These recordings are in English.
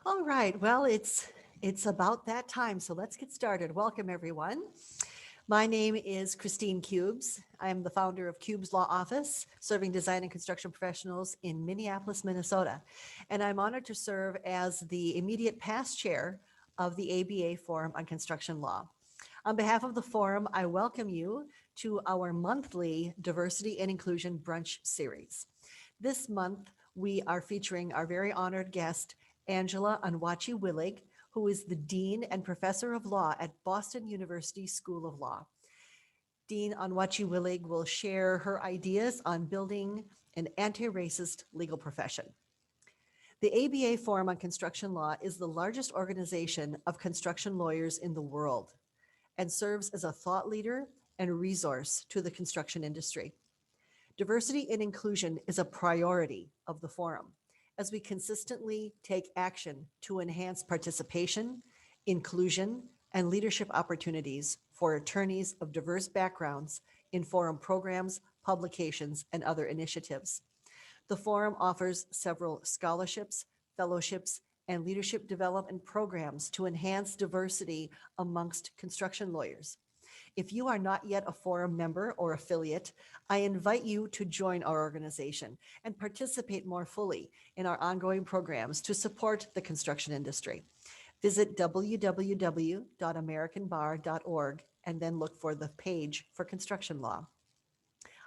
All right, well, it's about that time, so let's get started. Welcome, everyone. My name is Kristine Kubes. I'm the founder of Kubes Law Office, serving design and construction professionals in Minneapolis, Minnesota. And I'm honored to serve as the immediate past chair of the ABA Forum on Construction Law. On behalf of the forum, I welcome you to our monthly Diversity and Inclusion Brunch series. This month, we are featuring our very honored guest, Angela Onwuachi-Willig, who is the Dean and Professor of Law at Boston University School of Law. Dean Onwuachi-Willig will share her ideas on building an anti-racist legal profession. The ABA Forum on Construction Law is the largest organization of construction lawyers in the world and serves as a thought leader and resource to the construction industry. Diversity and inclusion is a priority of the forum as we consistently take action to enhance participation, inclusion, and leadership opportunities for attorneys of diverse backgrounds in forum programs, publications, and other initiatives. The forum offers several scholarships, fellowships, and leadership development programs to enhance diversity amongst construction lawyers. If you are not yet a forum member or affiliate, I invite you to join our organization and participate more fully in our ongoing programs to support the construction industry. Visit www.americanbar.org and then look for the page for construction law.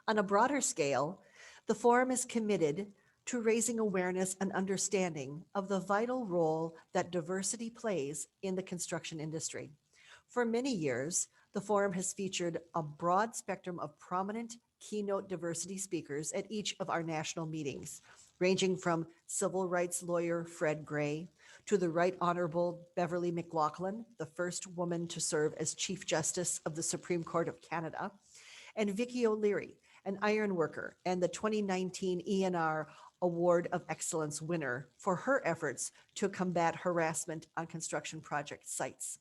On a broader scale, the forum is committed to raising awareness and understanding of the vital role that diversity plays in the construction industry. For many years, the forum has featured a broad spectrum of prominent keynote diversity speakers at each of our national meetings, ranging from civil rights lawyer Fred Gray to the Right Honorable Beverly McLaughlin, the first woman to serve as Chief Justice of the Supreme Court of Canada, and Vicki O'Leary, an ironworker and the 2019 ENR Award of Excellence winner for her efforts to combat harassment on construction project sites.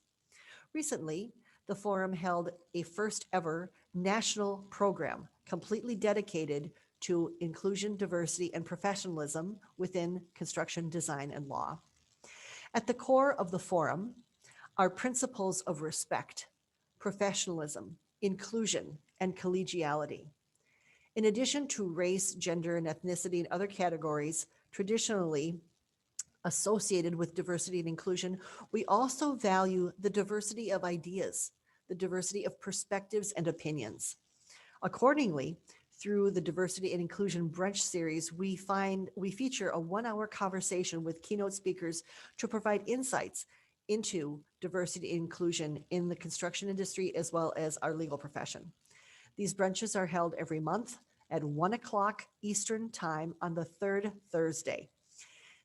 Recently, the forum held a first ever national program completely dedicated to inclusion, diversity, and professionalism within construction design and law. At the core of the forum are principles of respect, professionalism, inclusion, and collegiality. In addition to race, gender, and ethnicity and other categories traditionally associated with diversity and inclusion, we also value the diversity of ideas, the diversity of perspectives and opinions. Accordingly, through the Diversity and Inclusion Brunch series, we feature a 1-hour conversation with keynote speakers to provide insights into diversity and inclusion in the construction industry as well as our legal profession. These brunches are held every month at 1 o'clock Eastern Time on the third Thursday.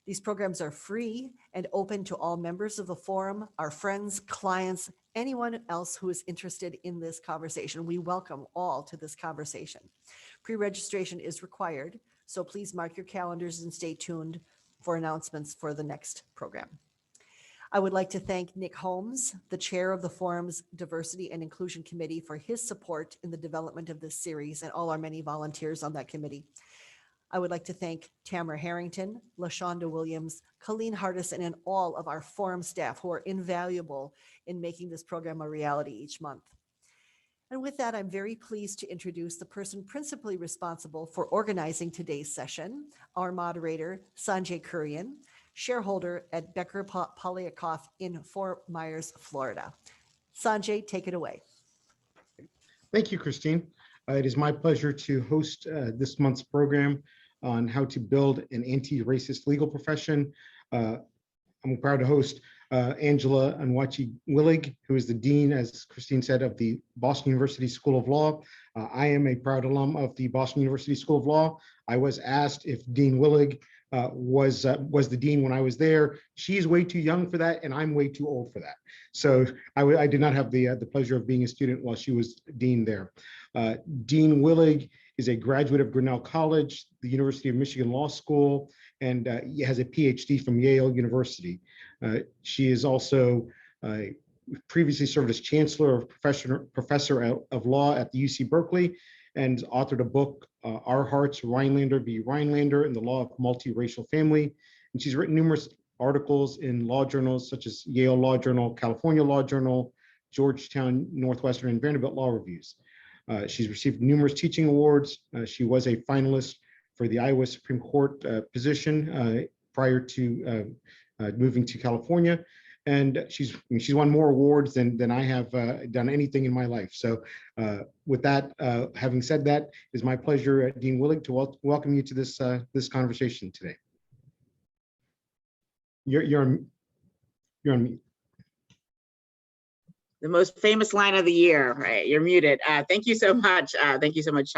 These programs are free and open to all members of the forum, our friends, clients, anyone else who is interested in this conversation. We welcome all to this conversation. Pre-registration is required, so please mark your calendars and stay tuned for announcements for the next program. I would like to thank Nick Holmes, the chair of the forum's Diversity and Inclusion Committee, for his support in the development of this series and all our many volunteers on that committee. I would like to thank Tamara Harrington, LaShonda Williams, Colleen Hardison, and all of our forum staff who are invaluable in making this program a reality each month. And with that, I'm very pleased to introduce the person principally responsible for organizing today's session, our moderator, Sanjay Kurian, shareholder at Becker Polyakoff in Fort Myers, Florida. Sanjay, take it away. Thank you, Kristine. It is my pleasure to host this month's program on how to build an anti-racist legal profession. I'm proud to host Angela Onwuachi-Willig, who is the dean, as Kristine said, of the Boston University School of Law. I am a proud alum of the Boston University School of Law. I was asked if Dean Willig was the dean when I was there. She's way too young for that, and I'm way too old for that. So I did not have the pleasure of being a student while she was dean there. Dean Willig is a graduate of Grinnell College, the University of Michigan Law School, and has a PhD from Yale University. She is also previously served as Chancellor of Professor of Law at the UC Berkeley, and authored a book, Our Hearts, Rhinelander v. Rhinelander, and the Law of Multiracial Family. And she's written numerous articles in law journals such as Yale Law Journal, California Law Journal, Georgetown, Northwestern, and Vanderbilt Law Reviews. She's received numerous teaching awards. She was a finalist for the Iowa Supreme Court position prior to moving to California. And she's won more awards than I have done anything in my life. So with that, having said that, it's my pleasure, Dean Willig, to welcome you to this conversation today. You're on mute. The most famous line of the year, right? You're muted. Thank you so much. Thank you so much,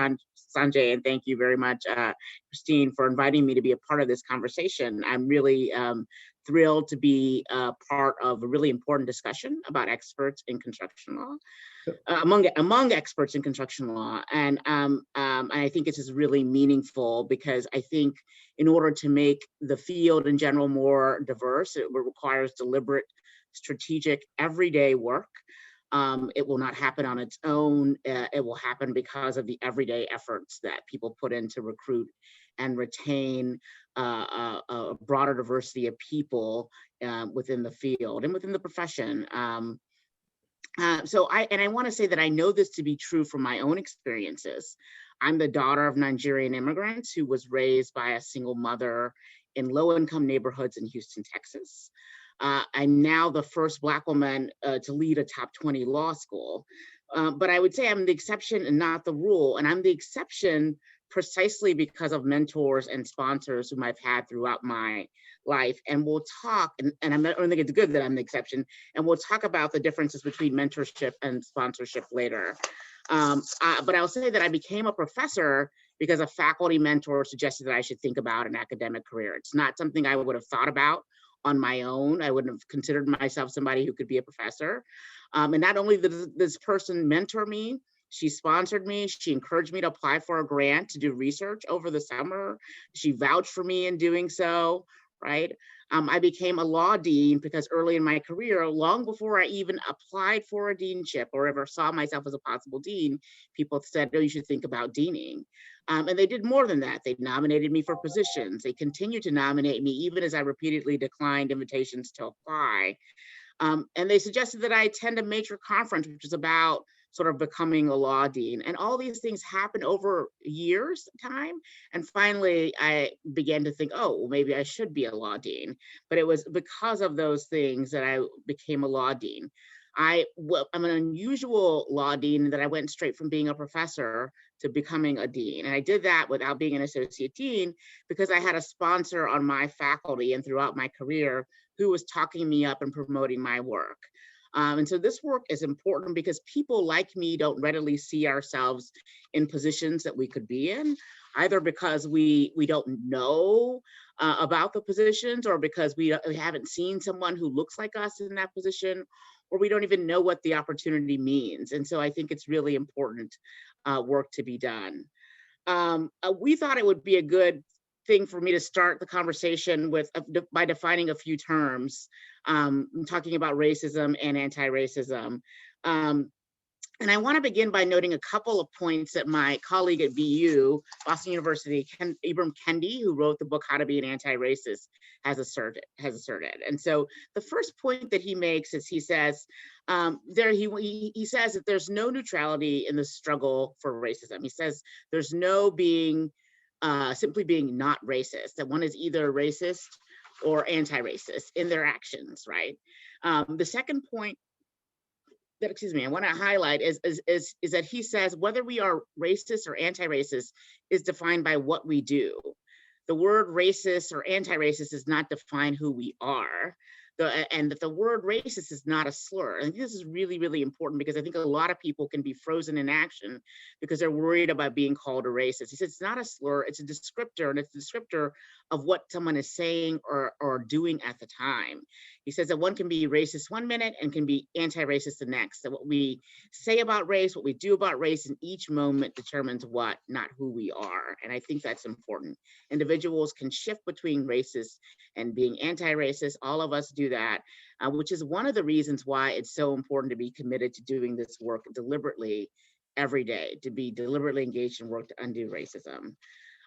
Sanjay, and thank you very much, Kristine, for inviting me to be a part of this conversation. I'm really thrilled to be part of a really important discussion about experts in construction law, among experts in construction law. And I think it's just really meaningful because I think in order to make the field in general more diverse, it requires deliberate, strategic, everyday work. It will not happen on its own. It will happen because of the everyday efforts that people put in to recruit and retain a broader diversity of people within the field and within the profession. So I want to say that I know this to be true from my own experiences. I'm the daughter of Nigerian immigrants who was raised by a single mother in low-income neighborhoods in Houston, Texas. I'm now the first Black woman to lead a top 20 law school. But I would say I'm the exception and not the rule. And I'm the exception precisely because of mentors and sponsors whom I've had throughout my life. And we'll talk, and I don't think it's good that I'm the exception, and we'll talk about the differences between mentorship and sponsorship later. But I'll say that I became a professor because a faculty mentor suggested that I should think about an academic career. It's not something I would have thought about on my own. I wouldn't have considered myself somebody who could be a professor. And not only did this person mentor me, she sponsored me. She encouraged me to apply for a grant to do research over the summer. She vouched for me in doing so, right? I became a law dean because early in my career, long before I even applied for a deanship or ever saw myself as a possible dean, people said, oh, you should think about deaning. And they did more than that. They nominated me for positions. They continued to nominate me even as I repeatedly declined invitations to apply. And they suggested that I attend a major conference, which is about sort of becoming a law dean. And all these things happened over years' time. And finally, I began to think, oh, well, maybe I should be a law dean. But it was because of those things that I became a law dean. I'm an unusual law dean that I went straight from being a professor to becoming a dean. And I did that without being an associate dean because I had a sponsor on my faculty and throughout my career who was talking me up and promoting my work. And so this work is important because people like me don't readily see ourselves in positions that we could be in, either because we don't know about the positions or because we haven't seen someone who looks like us in that position, or we don't even know what the opportunity means. And so I think it's really important work to be done. We thought it would be a good thing for me to start the conversation with by defining a few terms. I'm talking about racism and anti-racism. And I want to begin by noting a couple of points that my colleague at BU, Boston University, Ibram Kendi, who wrote the book How to Be an Anti-Racist, has asserted. And so the first point that he makes is he says, he says that there's no neutrality in the struggle for racism. He says there's no simply being not racist, that one is either racist or anti-racist in their actions, right? The second point that, I want to highlight is that he says whether we are racist or anti-racist is defined by what we do. The word racist or anti-racist does not define who we are. And that the word racist is not a slur. I think this is really, really important because I think a lot of people can be frozen in action because they're worried about being called a racist. He says it's not a slur, it's a descriptor, and it's a descriptor of what someone is saying or doing at the time. He says that one can be racist one minute and can be anti-racist the next. That what we say about race, what we do about race in each moment determines what, not who we are. And I think that's important. Individuals can shift between racist and being anti-racist. All of us do that, which is one of the reasons why it's so important to be committed to doing this work deliberately every day, to be deliberately engaged in work to undo racism.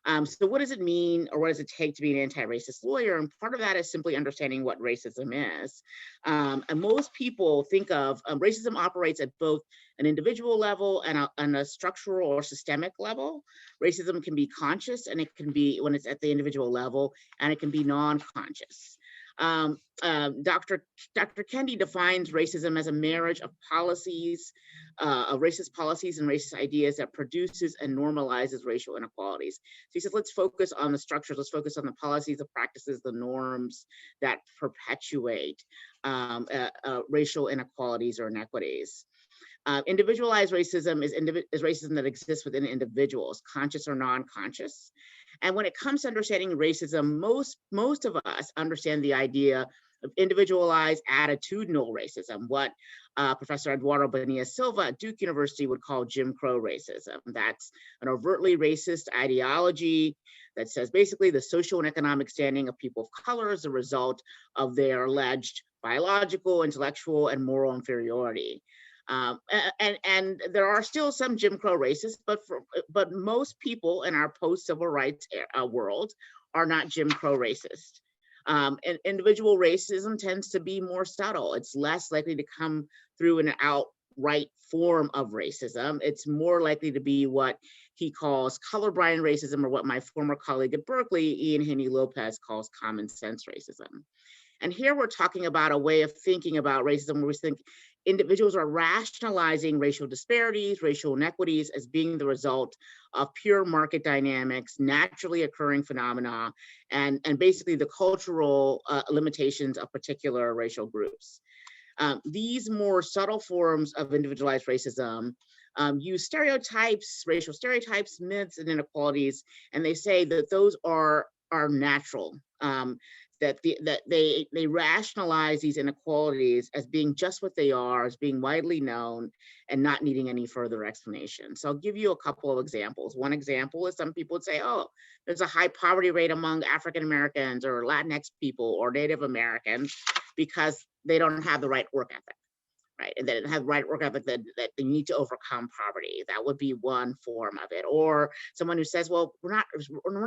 So what does it mean, or what does it take to be an anti-racist lawyer? And part of that is simply understanding what racism is. And most people think of racism operates at both an individual level and a structural or systemic level. Racism can be conscious, and it can be, when it's at the individual level, and it can be non-conscious. Dr. Kendi defines racism as a marriage of policies, of racist policies and racist ideas that produces and normalizes racial inequalities. So he says, let's focus on the structures, let's focus on the policies, the practices, the norms that perpetuate racial inequalities or inequities. Individualized racism is racism that exists within individuals, conscious or non-conscious. And when it comes to understanding racism, most of us understand the idea of individualized attitudinal racism, what Professor Eduardo Bonilla Silva at Duke University would call Jim Crow racism. That's an overtly racist ideology that says basically the social and economic standing of people of color is a result of their alleged biological, intellectual, and moral inferiority. And there are still some Jim Crow racists, but most people in our post-civil rights world are not Jim Crow racist. And individual racism tends to be more subtle. It's less likely to come through an outright form of racism. It's more likely to be what he calls colorblind racism, or what my former colleague at Berkeley, Ian Haney-Lopez, calls common sense racism. And here we're talking about a way of thinking about racism where we think individuals are rationalizing racial disparities, racial inequities as being the result of pure market dynamics, naturally occurring phenomena, and basically the cultural limitations of particular racial groups. These more subtle forms of individualized racism use stereotypes, racial stereotypes, myths, and inequalities, and they say that those are natural. That they rationalize these inequalities as being just what they are, as being widely known, and not needing any further explanation. So I'll give you a couple of examples. One example is some people would say, oh, there's a high poverty rate among African Americans or Latinx people or Native Americans because they don't have the right work ethic. Right, and that it has right work ethic that they need to overcome poverty. That would be one form of it. Or someone who says, well, we're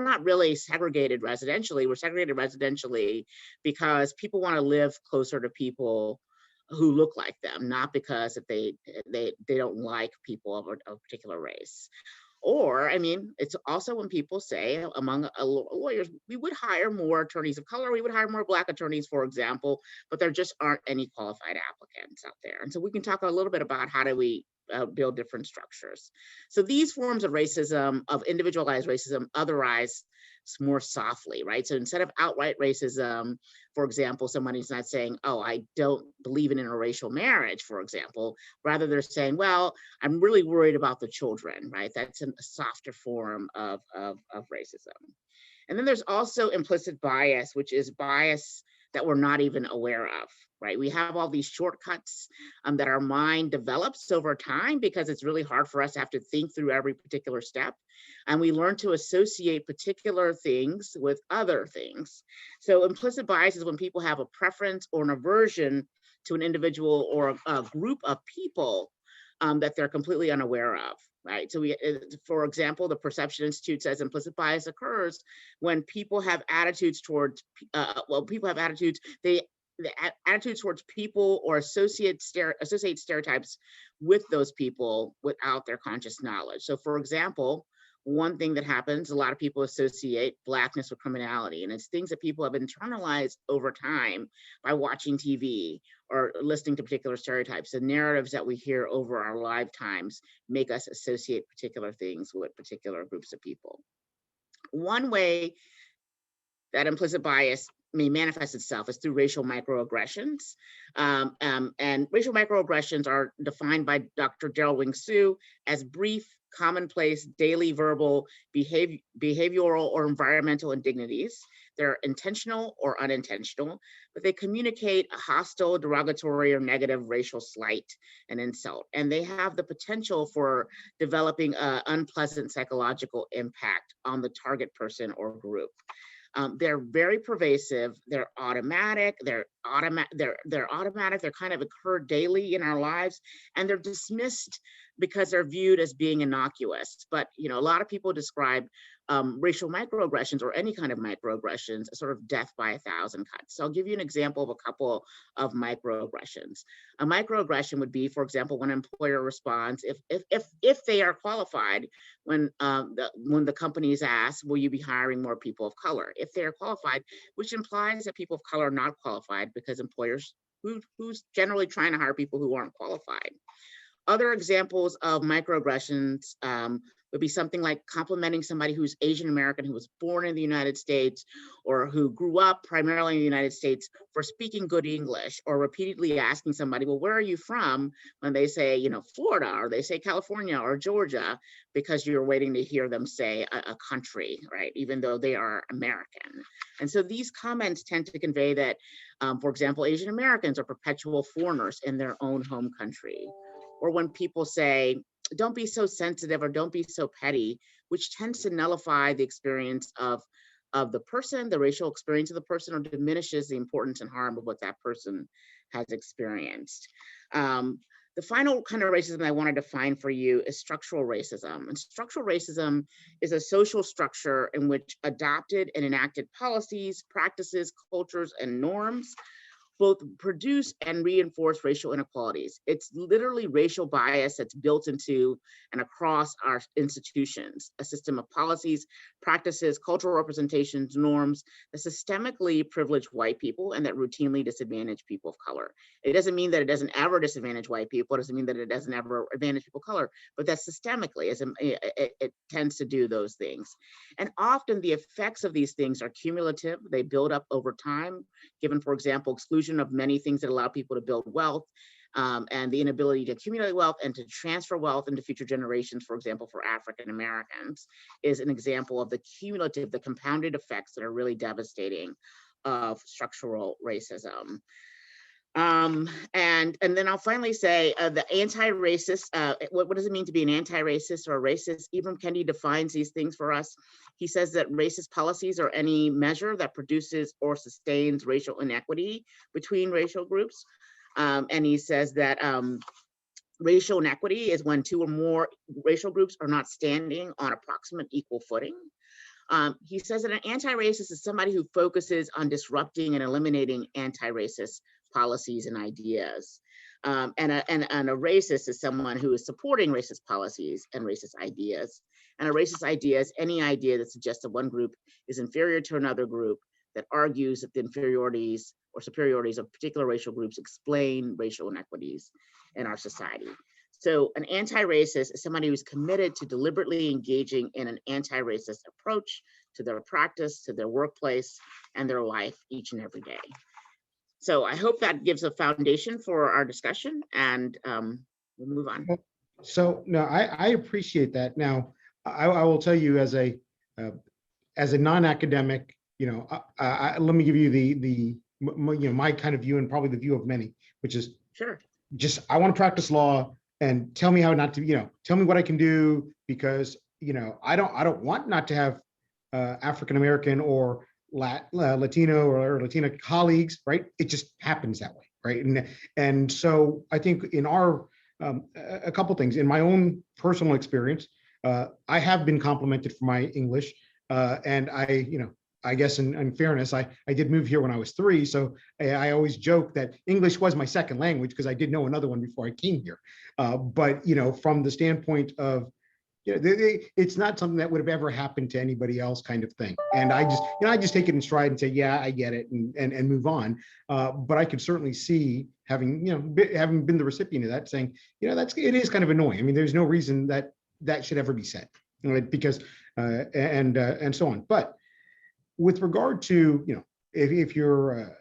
not really segregated residentially. We're segregated residentially because people want to live closer to people who look like them, not because if they don't like people of a particular race. Or, I mean, it's also when people say among lawyers, we would hire more attorneys of color, we would hire more Black attorneys, for example, but there just aren't any qualified applicants out there. And so we can talk a little bit about how do we build different structures. So these forms of racism, of individualized racism, otherize more softly, right? So instead of outright racism, for example, somebody's not saying, oh, I don't believe in interracial marriage, for example, rather they're saying, well, I'm really worried about the children, right? That's a softer form of racism. And then there's also implicit bias, which is bias that we're not even aware of, right? We have all these shortcuts that our mind develops over time because it's really hard for us to have to think through every particular step. And we learn to associate particular things with other things. So implicit bias is when people have a preference or an aversion to an individual or a group of people that they're completely unaware of. Right. So for example, the Perception Institute says implicit bias occurs when people have attitudes towards, attitudes towards people or associate stereotypes with those people without their conscious knowledge. So for example, one thing that happens, a lot of people associate Blackness with criminality, and it's things that people have internalized over time by watching TV or listening to particular stereotypes. The narratives that we hear over our lifetimes make us associate particular things with particular groups of people. One way that implicit bias may manifest itself is through racial microaggressions. And racial microaggressions are defined by Dr. Gerald Wing Sue as brief, commonplace, daily verbal, behavioral, or environmental indignities. They're intentional or unintentional, but they communicate a hostile, derogatory, or negative racial slight and insult. And they have the potential for developing an unpleasant psychological impact on the target person or group. They're very pervasive, they're automatic, they're automatic, they're automatic, they're kind of occur daily in our lives, and they're dismissed because they're viewed as being innocuous. But a lot of people describe racial microaggressions or any kind of microaggressions as sort of death by 1,000 cuts. So I'll give you an example of a couple of microaggressions. A microaggression would be, for example, when an employer responds, if they are qualified, when the company is asked, will you be hiring more people of color? If they are qualified, which implies that people of color are not qualified because employers who's generally trying to hire people who aren't qualified. Other examples of microaggressions would be something like complimenting somebody who's Asian American, who was born in the United States, or who grew up primarily in the United States for speaking good English, or repeatedly asking somebody, well, where are you from? When they say, Florida, or they say California or Georgia, because you're waiting to hear them say a country, right? Even though they are American. And so these comments tend to convey that, for example, Asian Americans are perpetual foreigners in their own home country. Or when people say, don't be so sensitive or don't be so petty, which tends to nullify the experience of the person, the racial experience of the person, or diminishes the importance and harm of what that person has experienced. The final kind of racism I want to define for you is structural racism. And structural racism is a social structure in which adopted and enacted policies, practices, cultures, and norms both produce and reinforce racial inequalities. It's literally racial bias that's built into and across our institutions, a system of policies, practices, cultural representations, norms that systemically privilege white people and that routinely disadvantage people of color. It doesn't mean that it doesn't ever disadvantage white people. It doesn't mean that it doesn't ever advantage people of color, but that systemically, it tends to do those things. And often the effects of these things are cumulative. They build up over time, given, for example, exclusion of many things that allow people to build wealth, and the inability to accumulate wealth and to transfer wealth into future generations, for example, for African Americans, is an example of the cumulative, the compounded effects that are really devastating of structural racism. And then I'll finally say the anti-racist, what does it mean to be an anti-racist or a racist? Ibram Kendi defines these things for us. He says that racist policies are any measure that produces or sustains racial inequity between racial groups. And he says that racial inequity is when two or more racial groups are not standing on approximate equal footing. He says that an anti-racist is somebody who focuses on disrupting and eliminating anti-racist policies and ideas. And a racist is someone who is supporting racist policies and racist ideas. And a racist idea is any idea that suggests that one group is inferior to another group, that argues that the inferiorities or superiorities of particular racial groups explain racial inequities in our society. So an anti-racist is somebody who's committed to deliberately engaging in an anti-racist approach to their practice, to their workplace, and their life each and every day. So I hope that gives a foundation for our discussion, and we'll move on. So no, I appreciate that. Now, I will tell you as a non-academic, let me give you my kind of view, and probably the view of many, which is sure. Just I want to practice law, and tell me how not to, tell me what I can do, because I don't want not to have African American or Latino or Latina colleagues, right? It just happens that way, right? And so I think in our a couple things in my own personal experience, I have been complimented for my English, and I guess in fairness, I did move here when I was 3, so I always joke that English was my second language because I did know another one before I came here. But from the standpoint of it's not something that would have ever happened to anybody else, kind of thing. And I just take it in stride and say, yeah, I get it, and move on. But I could certainly see having been the recipient of that, saying, it is kind of annoying. I mean, there's no reason that should ever be said, because and so on. But with regard to if you're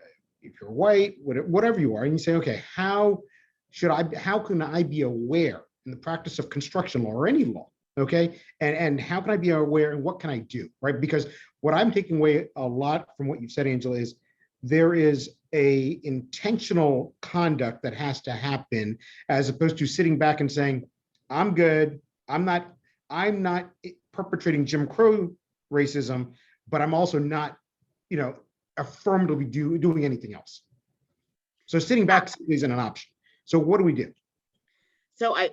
white, whatever you are, and you say, okay, how can I be aware in the practice of construction law or any law? Okay, and how can I be aware, and what can I do, right? Because what I'm taking away a lot from what you've said, Angela, is there is a intentional conduct that has to happen, as opposed to sitting back and saying, I'm good, I'm not perpetrating Jim Crow racism, but I'm also not, affirmatively doing anything else. So sitting back isn't an option. So what do we do? So I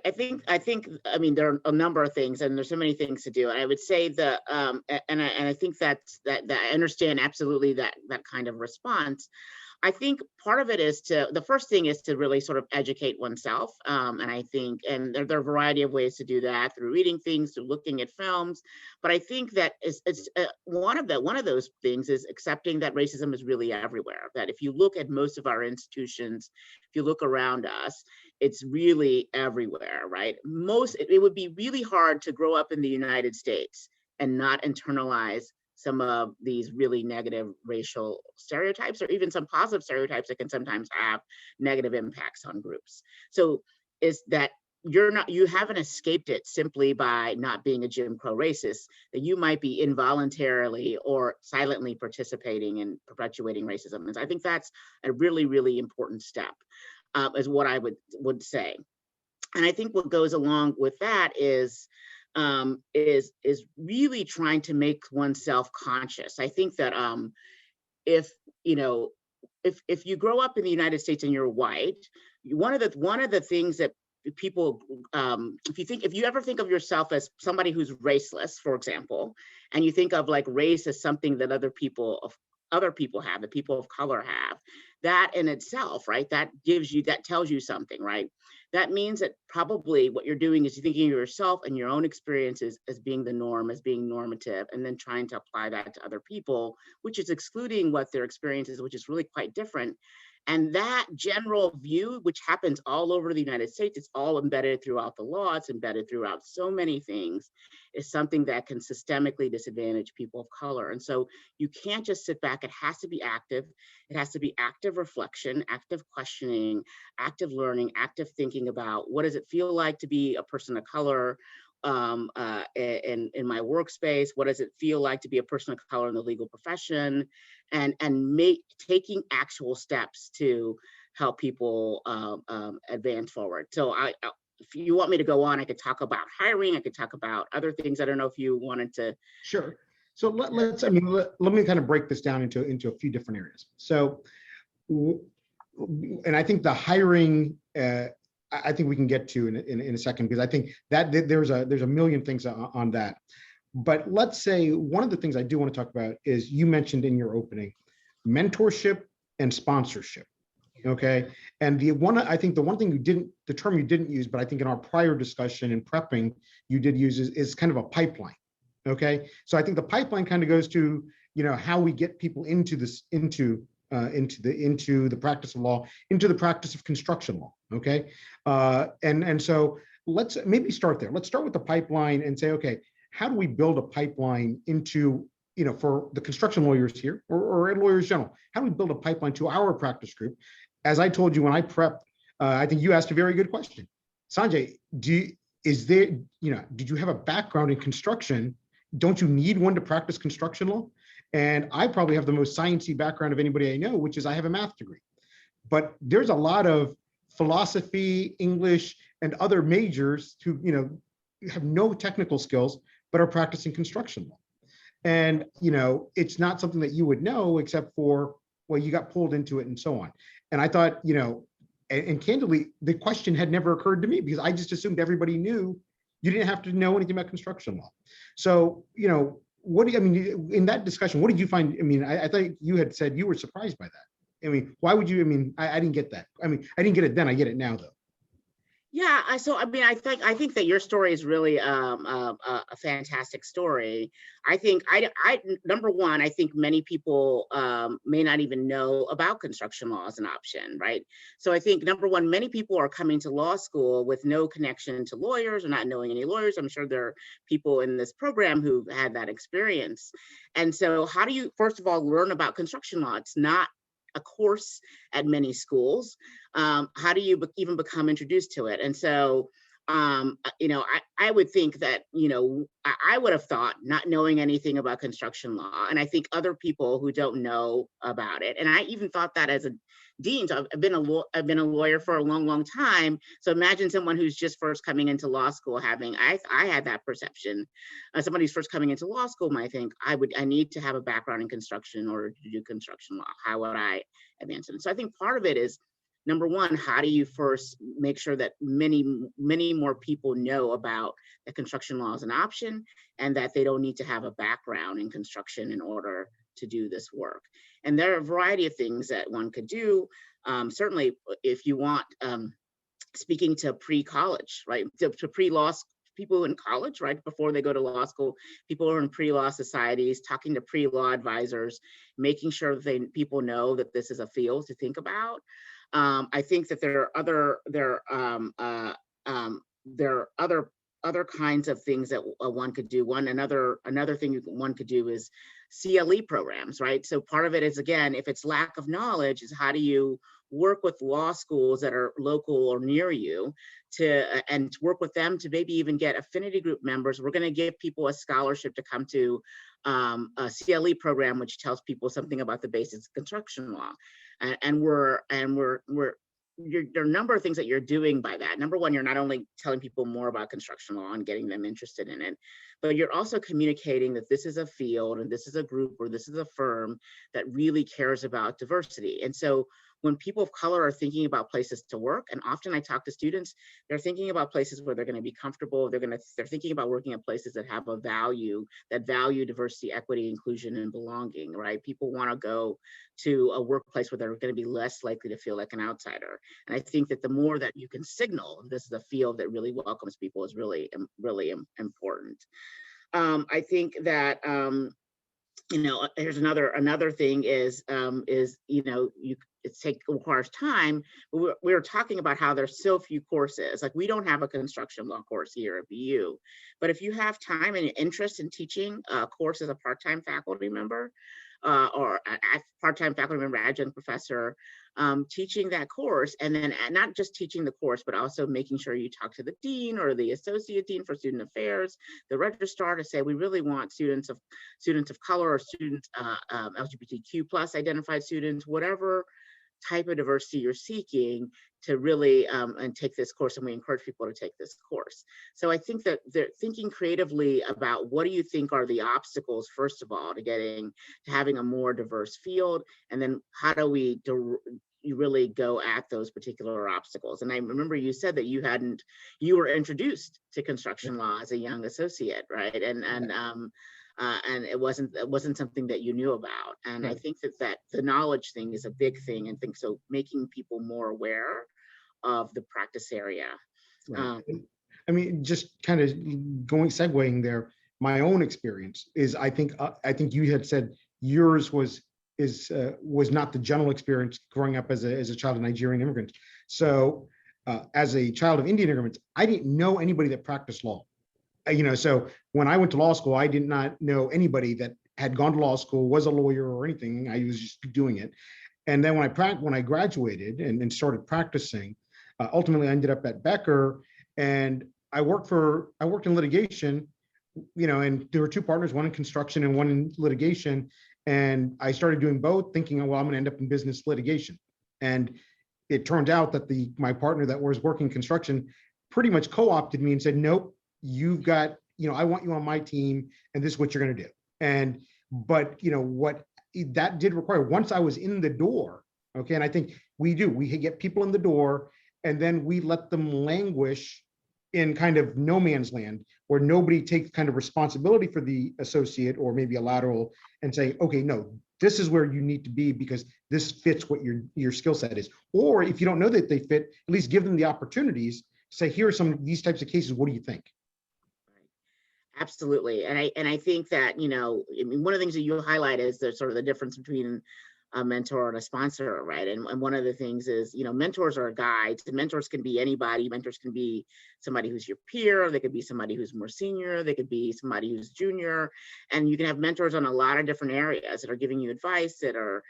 mean, there are a number of things, and there's so many things to do. And I would say that, and I think that I understand absolutely that kind of response. I think part of it is the first thing is to really sort of educate oneself. And I think, and there are a variety of ways to do that, through reading things, through looking at films. But I think that it's one of those things is accepting that racism is really everywhere. That if you look at most of our institutions, if you look around us, it's really everywhere, right? It would be really hard to grow up in the United States and not internalize some of these really negative racial stereotypes, or even some positive stereotypes that can sometimes have negative impacts on groups. So is that you haven't escaped it simply by not being a Jim Crow racist, that you might be involuntarily or silently participating in perpetuating racism. And I think that's a really, really important step, is what I would say. And I think what goes along with that is really trying to make oneself conscious. I think that if you grow up in the United States and you're white, one of the things that people, if you ever think of yourself as somebody who's raceless, for example, and you think of like race as something that other people have, that people of color have, that in itself, right, that tells you something, right? That means that probably what you're doing is you're thinking of yourself and your own experiences as being the norm, as being normative, and then trying to apply that to other people, which is excluding what their experience is, which is really quite different. And that general view, which happens all over the United States, it's all embedded throughout the law, it's embedded throughout so many things, is something that can systemically disadvantage people of color. And so you can't just sit back, it has to be active. It has to be active reflection, active questioning, active learning, active thinking about what does it feel like to be a person of color in my workspace? What does it feel like to be a person of color in the legal profession? And taking actual steps to help people advance forward. So if you want me to go on, I could talk about hiring, I could talk about other things. I don't know if you wanted to. Sure. So let me kind of break this down into a few different areas. So, and I think the hiring, I think we can get to in a second, because I think that there's a million things on that. But let's say one of the things I do want to talk about is, you mentioned in your opening, mentorship and sponsorship. Okay. And the one thing the term you didn't use, but I think in our prior discussion in prepping, you did use is kind of a pipeline. Okay. So I think the pipeline kind of goes to, how we get people into the practice of law, into the practice of construction law. Okay. And so let's maybe start there. Let's start with the pipeline and say, okay, how do we build a pipeline into, for the construction lawyers here, or lawyers general, how do we build a pipeline to our practice group? As I told you when I prepped, I think you asked a very good question. Sanjay, did you have a background in construction? Don't you need one to practice construction law? And I probably have the most sciencey background of anybody I know, which is I have a math degree. But there's a lot of philosophy, English, and other majors who, have no technical skills, but are practicing construction law. And, it's not something that you would know, except for, well, you got pulled into it and so on. And I thought, and candidly, the question had never occurred to me, because I just assumed everybody knew you didn't have to know anything about construction law. So, in that discussion, what did you find? I thought you had said you were surprised by that. Why would you, I didn't get that. I didn't get it then, I get it now though. Yeah, I think that your story is really a fantastic story. I think number one, I think many people may not even know about construction law as an option, right? So I think number one, many people are coming to law school with no connection to lawyers or not knowing any lawyers. I'm sure there are people in this program who've had that experience. And so how do you, first of all, learn about construction law? It's not a course at many schools. How do you even become introduced to it? And so, I would think that, I would have thought, not knowing anything about construction law, and I think other people who don't know about it, and I even thought that as a dean. So I've been a lawyer for a long, long time. So imagine someone who's just first coming into law school having, I had that perception. Somebody who's first coming into law school might think, I need to have a background in construction in order to do construction law. How would I advance it? So I think part of it is number one, how do you first make sure that many more people know about that construction law is an option and that they don't need to have a background in construction in order to do this work? And there are a variety of things that one could do. Certainly, if you want, speaking to pre-college, right, to pre-law people in college, right, before they go to law school, people who are in pre-law societies, talking to pre-law advisors, making sure that people know that this is a field to think about. I think that there are other kinds of things that one could do. Another thing one could do is CLE programs, right? So part of it is, again, if it's lack of knowledge, is how do you work with law schools that are local or near you and work with them to maybe even get affinity group members. We're going to give people a scholarship to come to a CLE program, which tells people something about the basics of construction law. There are a number of things that you're doing by that. Number one, you're not only telling people more about construction law and getting them interested in it, but you're also communicating that this is a field and this is a group or this is a firm that really cares about diversity. And so when people of color are thinking about places to work, and often I talk to students, they're thinking about places where they're going to be comfortable. They're thinking about working at places that have that value diversity, equity, inclusion, and belonging, right? People want to go to a workplace where they're going to be less likely to feel like an outsider. And I think that the more that you can signal this is a field that really welcomes people is really, really important. I think that here's another thing is it requires time. But we were talking about how there's so few courses. Like, we don't have a construction law course here at BU, but if you have time and interest in teaching a course as a part-time faculty member, or a part-time faculty member, adjunct professor, teaching that course, and then not just teaching the course, but also making sure you talk to the dean or the associate dean for student affairs, the registrar, to say, we really want students of color or students, LGBTQ plus identified students, whatever type of diversity you're seeking, to really and take this course, and we encourage people to take this course. So I think that they're thinking creatively about what do you think are the obstacles, first of all, to having a more diverse field, and then how do you really go at those particular obstacles. And I remember you said that you were introduced to construction law as a young associate, right? And it wasn't something that you knew about. And I think that the knowledge thing is a big thing, and think so making people more aware of the practice area. Right. I mean, just kind of segueing there, my own experience is, I think you had said yours was not the general experience growing up as a child of Nigerian immigrants. So as a child of Indian immigrants, I didn't know anybody that practiced law. So when I went to law school, I did not know anybody that had gone to law school, was a lawyer or anything. I was just doing it. And then when I graduated and started practicing, ultimately I ended up at Becker, and I worked in litigation, and there were two partners, one in construction and one in litigation. And I started doing both, thinking, well, I'm going to end up in business litigation. And it turned out that my partner that was working construction pretty much co-opted me and said, nope, you've got, I want you on my team, and this is what you're going to do. But what that did require, once I was in the door, okay, and I think we get people in the door, and then we let them languish in kind of no man's land, where nobody takes kind of responsibility for the associate or maybe a lateral, and say, okay, no, this is where you need to be because this fits what your skill set is. Or if you don't know that they fit, at least give them the opportunities to say, here are some of these types of cases, what do you think? Absolutely. And I think that, one of the things that you highlight is the sort of the difference between a mentor and a sponsor, right? And one of the things is, mentors are guides. Mentors can be anybody. Mentors can be somebody who's your peer. They could be somebody who's more senior. They could be somebody who's junior. And you can have mentors on a lot of different areas that are giving you advice, that are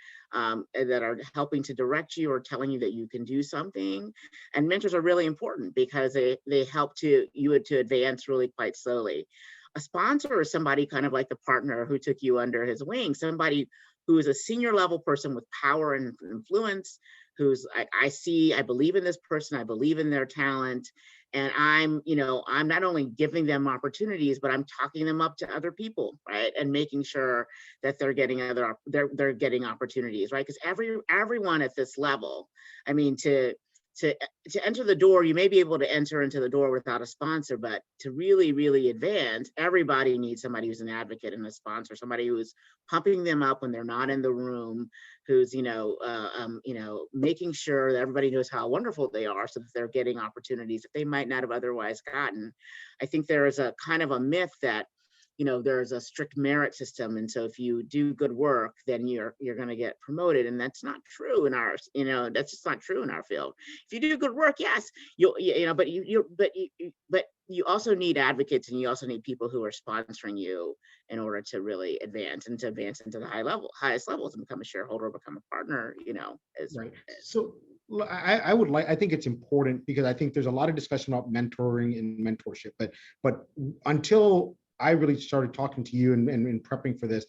helping to direct you or telling you that you can do something. And mentors are really important because they help you to advance really quite slowly. A sponsor is somebody kind of like the partner who took you under his wing, somebody who is a senior level person with power and influence, who's I believe in this person, I believe in their talent, And I'm not only giving them opportunities, but I'm talking them up to other people, right? And making sure that they're getting they're getting opportunities, right? Because everyone at this level, I mean, to enter the door, you may be able to enter into the door without a sponsor, but to really, really advance, everybody needs somebody who's an advocate and a sponsor, somebody who's pumping them up when they're not in the room, who's, making sure that everybody knows how wonderful they are so that they're getting opportunities that they might not have otherwise gotten. I think there is a kind of a myth that, there's a strict merit system. And so if you do good work, then you're going to get promoted. And that's not true in ours. That's just not true in our field. If you do good work, yes, but you also need advocates, and you also need people who are sponsoring you in order to really advance into the highest levels, and become a shareholder, become a partner, Right. So I think it's important, because I think there's a lot of discussion about mentoring and mentorship, but until I really started talking to you and prepping for this,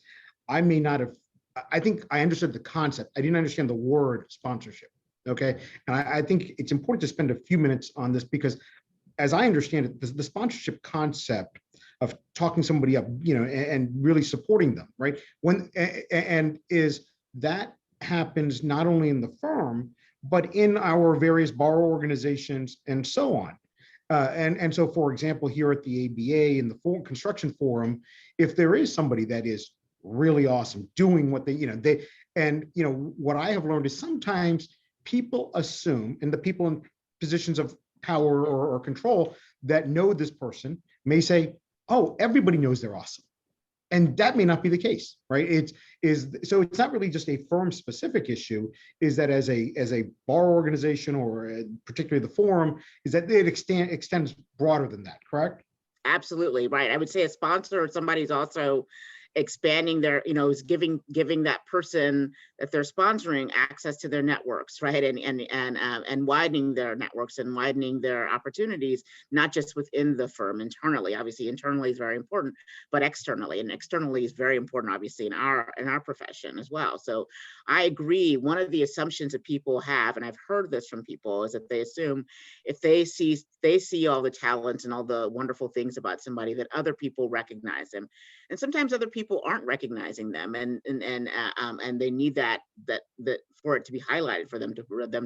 I think I understood the concept. I didn't understand the word sponsorship. Okay. And I think it's important to spend a few minutes on this, because as I understand it, the sponsorship concept of talking somebody up, and really supporting them, right? Is that happens not only in the firm, but in our various borrower organizations and so on. And so, for example, here at the ABA in the construction forum, if there is somebody that is really awesome doing what what I have learned is sometimes people assume, and the people in positions of power or control that know this person may say, oh, everybody knows they're awesome. And that may not be the case, right? So it's not really just a firm specific issue, is that as a bar organization, or particularly the forum, is that it extends broader than that, correct? Absolutely, right. I would say a sponsor or somebody's also expanding their, is giving that person that they're sponsoring access to their networks, right? And widening their networks and widening their opportunities, not just within the firm internally. Obviously, internally is very important, but externally, and externally is very important, obviously, in our profession as well. So I agree. One of the assumptions that people have, and I've heard this from people, is that they assume if they see all the talents and all the wonderful things about somebody, that other people recognize them. And sometimes other people aren't recognizing them, and they need that for it to be highlighted, for them to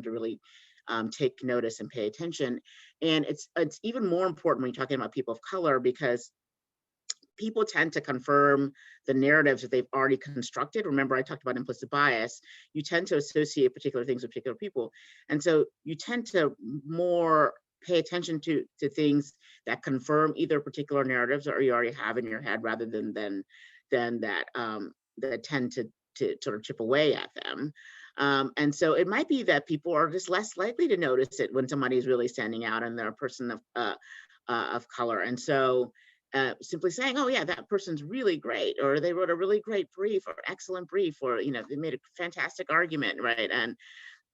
really take notice and pay attention. And it's even more important when you're talking about people of color, because people tend to confirm the narratives that they've already constructed. Remember, I talked about implicit bias. You tend to associate particular things with particular people, and so you tend to more pay attention to things that confirm either particular narratives or you already have in your head, rather than that tend to sort of chip away at them. And so it might be that people are just less likely to notice it when somebody's really standing out and they're a person of color. And so simply saying, oh yeah, that person's really great, or they wrote a really great brief, or excellent brief, or they made a fantastic argument, right? And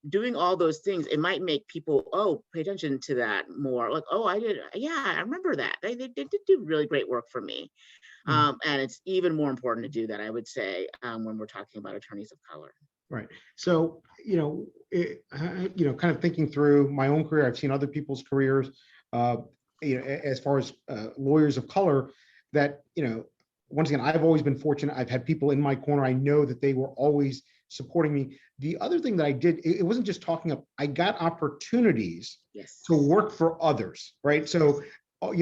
doing all those things, it might make people, pay attention to that more. Like, I remember that. They did do really great work for me. And it's even more important to do that, I would say, when we're talking about attorneys of color. Right. So, kind of thinking through my own career, I've seen other people's careers, as far as lawyers of color, that, once again, I've always been fortunate. I've had people in my corner. I know that they were always supporting me. The other thing that I did, it wasn't just talking up, I got opportunities to work for others, right? So,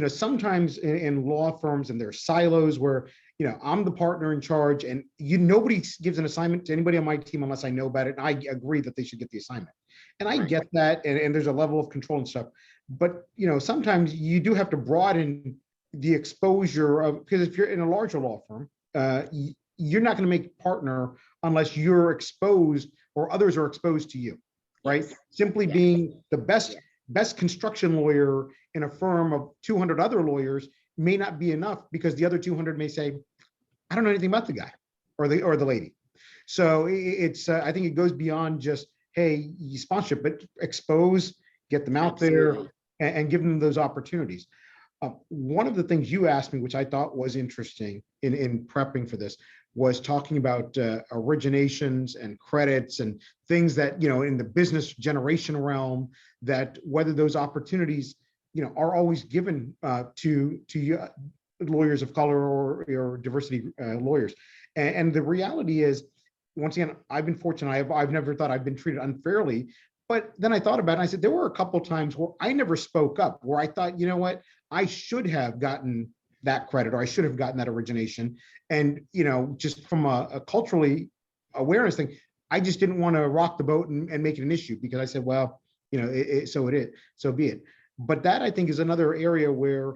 sometimes in law firms, and there are silos where, I'm the partner in charge, and nobody gives an assignment to anybody on my team unless I know about it. And I agree that they should get the assignment. And I get that, and there's a level of control and stuff. But, sometimes you do have to broaden the exposure of, because if you're in a larger law firm, you're not going to make partner unless you're exposed or others are exposed to you, right? Simply being the best construction lawyer in a firm of 200 other lawyers may not be enough, because the other 200 may say, I don't know anything about the guy or the lady. So it's I think it goes beyond just, hey, you sponsorship, but expose, get them out there, and give them those opportunities. One of the things you asked me, which I thought was interesting in prepping for this, was talking about originations and credits and things that, in the business generation realm, that whether those opportunities are always given to lawyers of color or diversity lawyers. And the reality is, once again, I've been fortunate. I've never thought I've been treated unfairly. But then I thought about it, and I said, there were a couple times where I never spoke up, where I thought, you know what, I should have gotten that credit, or I should have gotten that origination. And, just from a culturally awareness thing, I just didn't want to rock the boat and make it an issue, because I said, well, so be it. But that, I think, is another area where,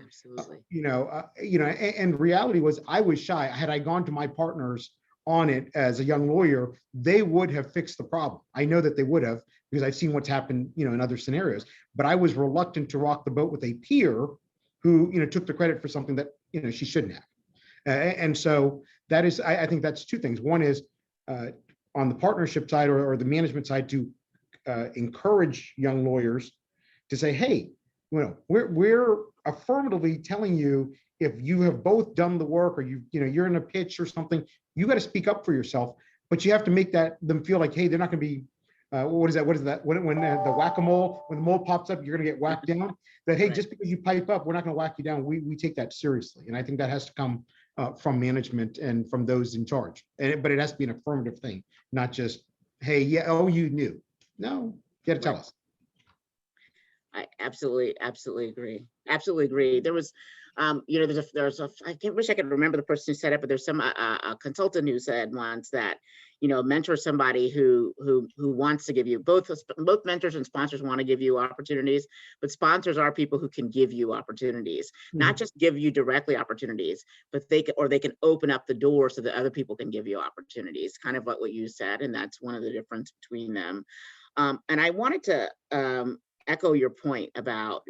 and reality was, I was shy. Had I gone to my partners on it as a young lawyer, they would have fixed the problem. I know that they would have, because I've seen what's happened, in other scenarios. But I was reluctant to rock the boat with a peer who, took the credit for something that, she shouldn't have. And so that is, I think that's two things. One is on the partnership side or the management side, to encourage young lawyers to say, hey, we're affirmatively telling you, if you have both done the work, or you're in a pitch or something, you got to speak up for yourself. But you have to make them feel like, hey, they're not going to be what is that? When the whack-a-mole, when the mole pops up, you're going to get whacked down. That, hey, just because you pipe up, we're not going to whack you down. We take that seriously, and I think that has to come from management and from those in charge. But it has to be an affirmative thing, not just, hey, yeah, oh, you knew. No, you got to tell us. I absolutely agree. Absolutely agree. There was, I wish I could remember the person who said it, but there's some a consultant who said once that, mentor somebody who wants to give you, both mentors and sponsors want to give you opportunities, but sponsors are people who can give you opportunities, not just give you directly opportunities, but they can open up the door so that other people can give you opportunities, kind of what you said. And that's one of the difference between them. And I wanted to echo your point about,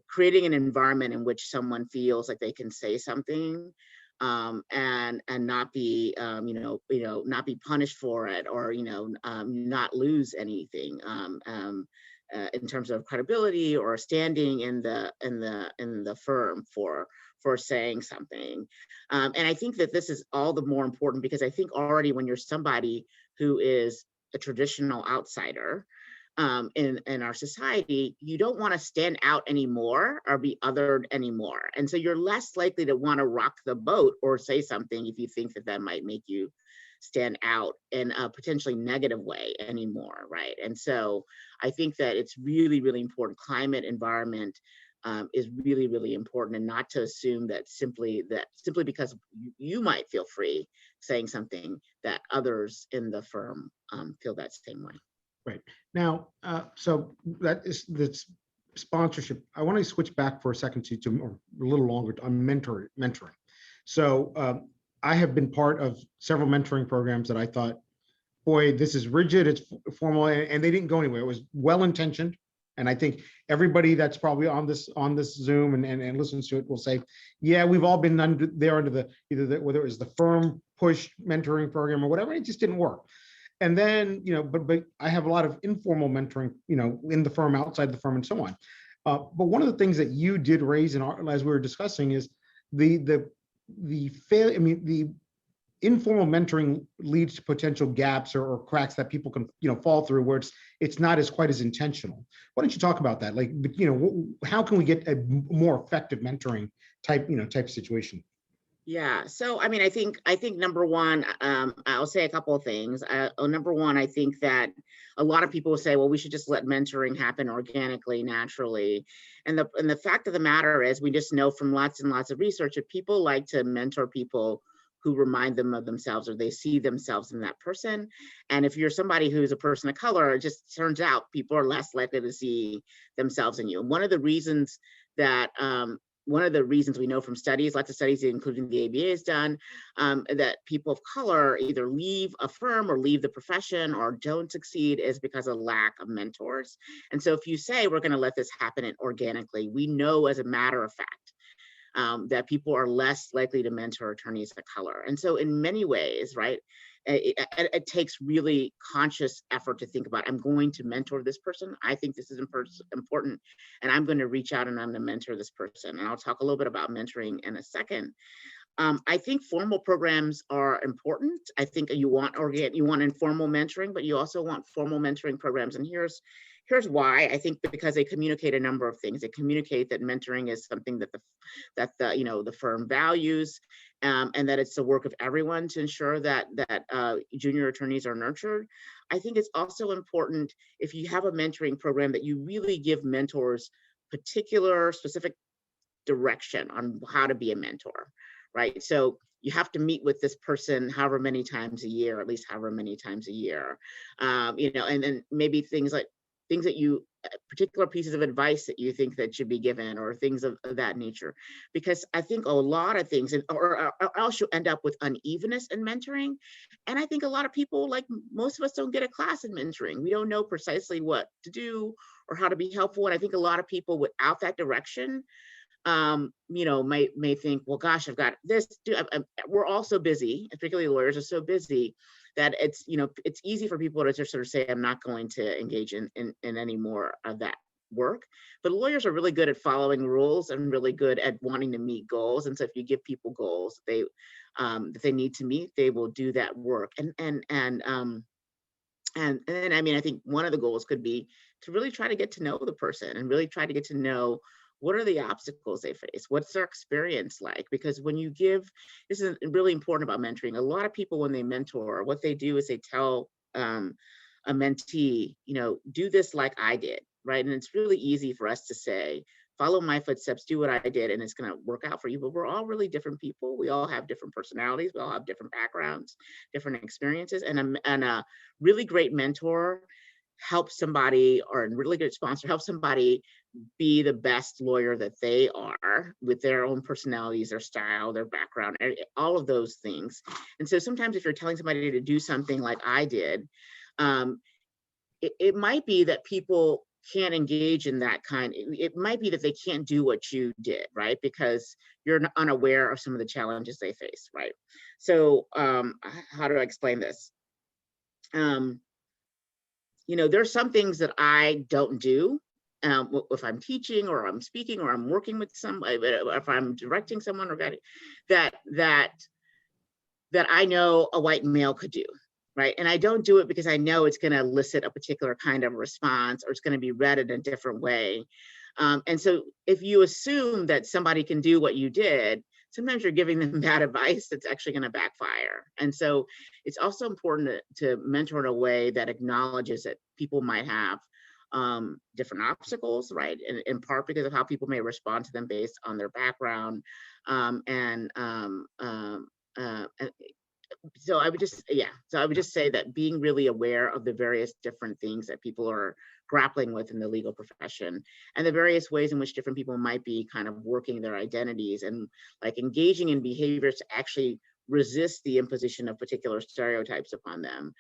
creating an environment in which someone feels like they can say something and not be, not be punished for it, or, not lose anything in terms of credibility or standing in the firm for saying something. And I think that this is all the more important, because I think already when you're somebody who is a traditional outsider, in our society, you don't want to stand out anymore or be othered anymore. And so you're less likely to want to rock the boat or say something if you think that might make you stand out in a potentially negative way anymore, right? And so I think that it's really, really important. Climate, environment is really, really important, and not to assume that simply because you might feel free saying something, that others in the firm feel that same way. Right. Now, so that's sponsorship. I want to switch back for a second to or a little longer on mentoring. So I have been part of several mentoring programs that I thought, boy, this is rigid, it's formal, and they didn't go anywhere. It was well-intentioned. And I think everybody that's probably on this Zoom and listens to it will say, yeah, we've all been under the whether it was the firm push mentoring program or whatever, it just didn't work. And then, but I have a lot of informal mentoring, in the firm, outside the firm, and so on. But one of the things that you did raise as we were discussing is the informal mentoring leads to potential gaps or cracks that people can, fall through, where it's not quite as intentional. Why don't you talk about that? Like, how can we get a more effective mentoring type situation? Yeah. So, I mean, I think number one, I'll say a couple of things. Number one, I think that a lot of people will say, well, we should just let mentoring happen organically, naturally. And the fact of the matter is, we just know from lots and lots of research that people like to mentor people who remind them of themselves, or they see themselves in that person. And if you're somebody who's a person of color, it just turns out people are less likely to see themselves in you. And one of the reasons we know from studies, lots of studies, including the ABA has done, that people of color either leave a firm or leave the profession or don't succeed is because of lack of mentors. And so if you say we're going to let this happen organically, we know as a matter of fact that people are less likely to mentor attorneys of color. And so in many ways, right, it takes really conscious effort to think about, I'm going to mentor this person. I think this is important, and I'm going to reach out and I'm going to mentor this person. And I'll talk a little bit about mentoring in a second. I think formal programs are important. I think you want informal mentoring, but you also want formal mentoring programs. And Here's why. I think because they communicate a number of things. They communicate that mentoring is something that the firm values, and that it's the work of everyone to ensure that junior attorneys are nurtured. I think it's also important, if you have a mentoring program, that you really give mentors particular specific direction on how to be a mentor, right? So you have to meet with this person however many times a year, at least however many times a year, and then maybe things that you, particular pieces of advice that you think that should be given, or things of that nature. Because I think a lot of things, or else you end up with unevenness in mentoring. And I think a lot of people, like most of us, don't get a class in mentoring. We don't know precisely what to do or how to be helpful. And I think a lot of people without that direction, may think, well, gosh, I've got this. We're all so busy, particularly lawyers are so busy, that it's easy for people to just sort of say, I'm not going to engage in any more of that work. But lawyers are really good at following rules and really good at wanting to meet goals. And so if you give people goals that they need to meet, they will do that work. And I mean, I think one of the goals could be to really try to get to know the person and really try to get to know, what are the obstacles they face? What's their experience like? Because when you give, this is really important about mentoring. A lot of people, when they mentor, what they do is they tell a mentee, do this like I did, right? And it's really easy for us to say, follow my footsteps, do what I did, and it's going to work out for you. But we're all really different people. We all have different personalities. We all have different backgrounds, different experiences. And a really great mentor helps somebody, or a really good sponsor helps somebody be the best lawyer that they are, with their own personalities, their style, their background, all of those things. And so sometimes if you're telling somebody to do something like I did, it might be that people can't engage in that kind. It might be that they can't do what you did, right? Because you're unaware of some of the challenges they face, right? So how do I explain this? There's some things that I don't do. If I'm teaching, or I'm speaking, or I'm working with somebody, if I'm directing someone, or that I know a white male could do, right? And I don't do it because I know it's going to elicit a particular kind of response, or it's going to be read in a different way. And so if you assume that somebody can do what you did, sometimes you're giving them bad advice that's actually going to backfire. And so it's also important to mentor in a way that acknowledges that people might have different obstacles, right? And in part because of how people may respond to them based on their background. So I would just say that being really aware of the various different things that people are grappling with in the legal profession, and the various ways in which different people might be kind of working their identities, and like engaging in behaviors to actually resist the imposition of particular stereotypes upon them,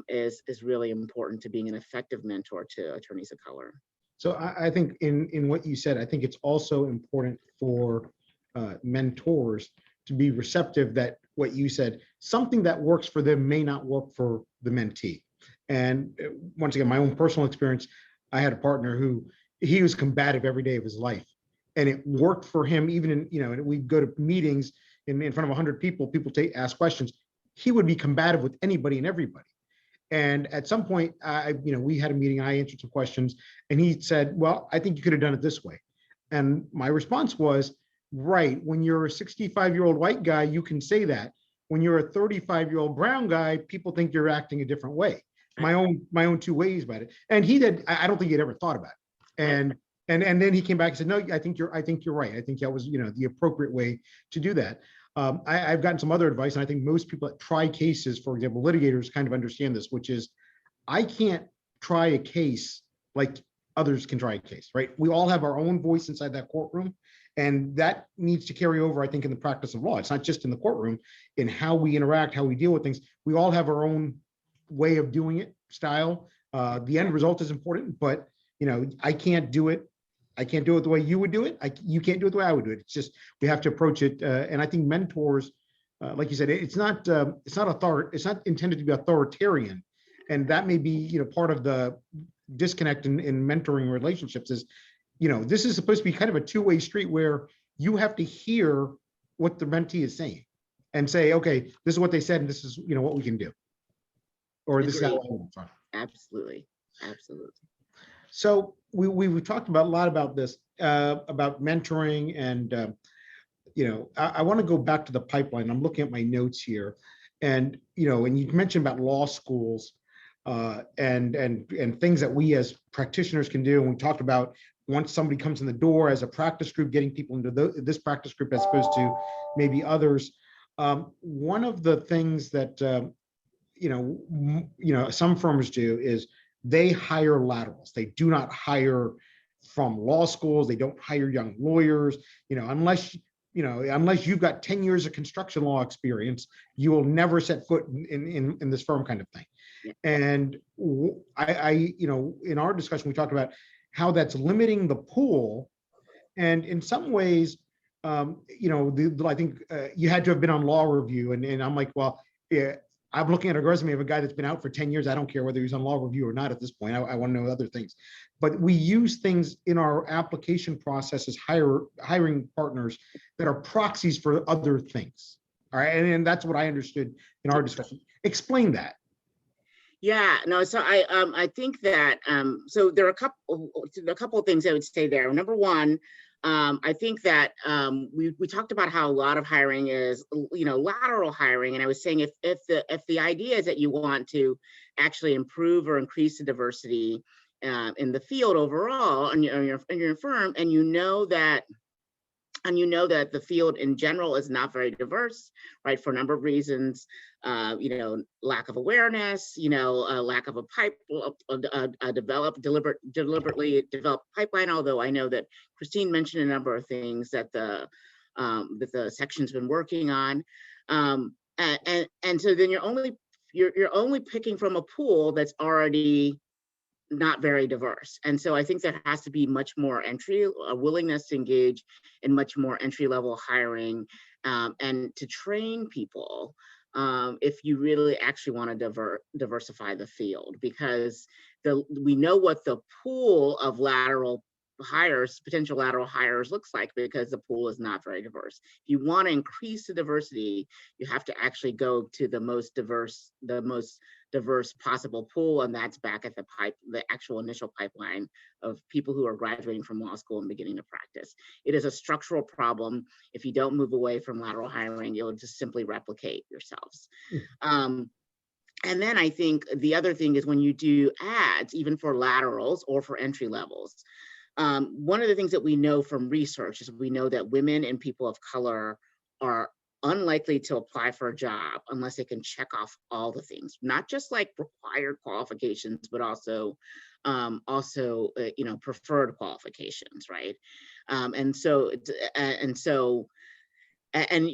is really important to being an effective mentor to attorneys of color. So I think in what you said, I think it's also important for mentors to be receptive that what you said, something that works for them may not work for the mentee. And once again, my own personal experience, I had a partner who, he was combative every day of his life, and it worked for him. Even in, we'd go to meetings in front of 100 people, ask questions. He would be combative with anybody and everybody. And at some point, we had a meeting, I answered some questions, and he said, well, I think you could have done it this way. And my response was, right, when you're a 65-year-old white guy, you can say that. When you're a 35-year-old brown guy, people think you're acting a different way. My own two ways about it. And he did, I don't think he'd ever thought about it. And then he came back and said, no, I think you're right. I think that was, the appropriate way to do that. I've gotten some other advice, and I think most people that try cases, for example, litigators, kind of understand this, which is, I can't try a case like others can try a case, right? We all have our own voice inside that courtroom, and that needs to carry over, I think, in the practice of law. It's not just in the courtroom, in how we interact, how we deal with things. We all have our own way of doing it, style. The end result is important, but I can't do it. I can't do it the way you would do it. You can't do it the way I would do it. It's just, we have to approach it. And I think mentors, like you said, it's not intended to be authoritarian. And that may be, part of the disconnect in mentoring relationships is, this is supposed to be kind of a two-way street where you have to hear what the mentee is saying and say, okay, this is what they said, and this is, what we can do. Or this is how I want to. Absolutely. So we talked about a lot about this, about mentoring, and I want to go back to the pipeline. I'm looking at my notes here, and and you mentioned about law schools, and things that we as practitioners can do. And we talked about once somebody comes in the door as a practice group, getting people into this practice group as opposed to maybe others. One of the things that some firms do is they hire laterals. They do not hire from law schools. They don't hire young lawyers, unless you've got 10 years of construction law experience, you will never set foot in this firm, kind of thing. Yeah. And in our discussion, we talked about how that's limiting the pool. And in some ways, I think you had to have been on law review. And I'm like, well, yeah, I'm looking at a resume of a guy that's been out for 10 years. I don't care whether he's on law review or not at this point. I want to know other things. But we use things in our application process as hiring partners that are proxies for other things. All right. And that's what I understood in our discussion. Explain that. Yeah, no, so I think that so there are a couple of things I would say there. Number one, I think that we talked about how a lot of hiring is, lateral hiring, and I was saying if the idea is that you want to actually improve or increase the diversity in the field overall in your firm, and you know that the field in general is not very diverse, right, for a number of reasons, lack of awareness, lack of a deliberately developed pipeline, although I know that Kristine mentioned a number of things that the section's been working on. And so then you're only picking from a pool that's already not very diverse. And so I think there has to be much more a willingness to engage in much more entry-level hiring, and to train people if you really actually want to diversify the field, because we know what the pool of potential lateral hires looks like, because the pool is not very diverse. If you want to increase the diversity, you have to actually go to the most diverse possible pool, and that's back at the actual initial pipeline of people who are graduating from law school and beginning to practice. It is a structural problem. If you don't move away from lateral hiring, you'll just simply replicate yourselves. And then I think the other thing is when you do ads, even for laterals or for entry levels, one of the things that we know from research is we know that women and people of color are unlikely to apply for a job unless they can check off all the things, not just like required qualifications, but also preferred qualifications, right? And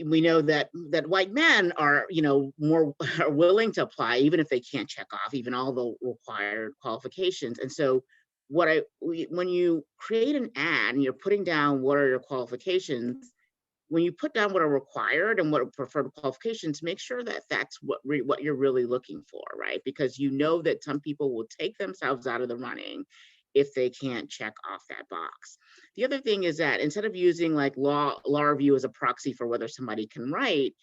we know that white men are, more are willing to apply, even if they can't check off even all the required qualifications. And so when you create an ad and you're putting down what are your qualifications, when you put down what are required and what are preferred qualifications, make sure that that's what you're really looking for, right? Because you know that some people will take themselves out of the running if they can't check off that box. The other thing is that instead of using like law review as a proxy for whether somebody can write,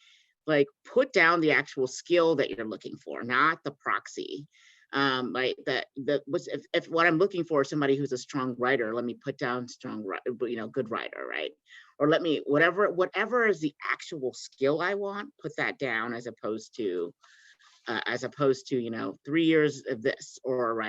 like put down the actual skill that you're looking for, not the proxy. Right, if what I'm looking for is somebody who's a strong writer, let me put down good writer, right? Or let me whatever is the actual skill I want, put that down as opposed to 3 years of this, or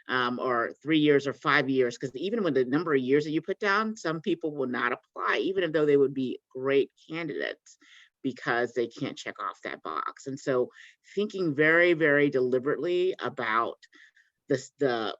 or 3 years or 5 years, because even with the number of years that you put down, some people will not apply, even though they would be great candidates, because they can't check off that box. And so thinking very, very deliberately about the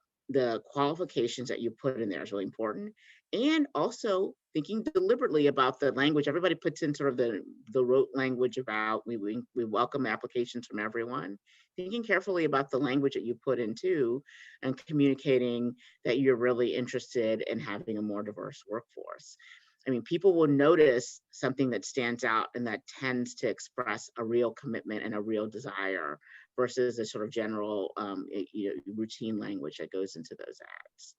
qualifications that you put in there is really important. And also thinking deliberately about the language. Everybody puts in sort of the rote language about we welcome applications from everyone. Thinking carefully about the language that you put into and communicating that you're really interested in having a more diverse workforce. I mean, people will notice something that stands out and that tends to express a real commitment and a real desire versus a sort of general, routine language that goes into those ads.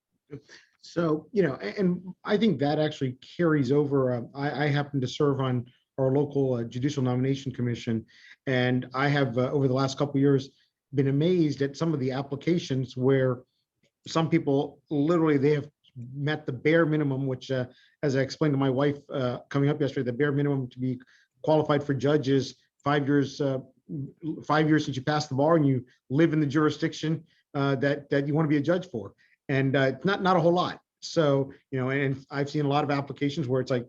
So, and I think that actually carries over. I happen to serve on our local Judicial Nomination Commission, and I have over the last couple of years been amazed at some of the applications where some people literally they have met the bare minimum, which as I explained to my wife coming up yesterday, the bare minimum to be qualified for judge is 5 years, 5 years since you passed the bar and you live in the jurisdiction that you want to be a judge for. And it's not a whole lot. So, you know, and I've seen a lot of applications where it's like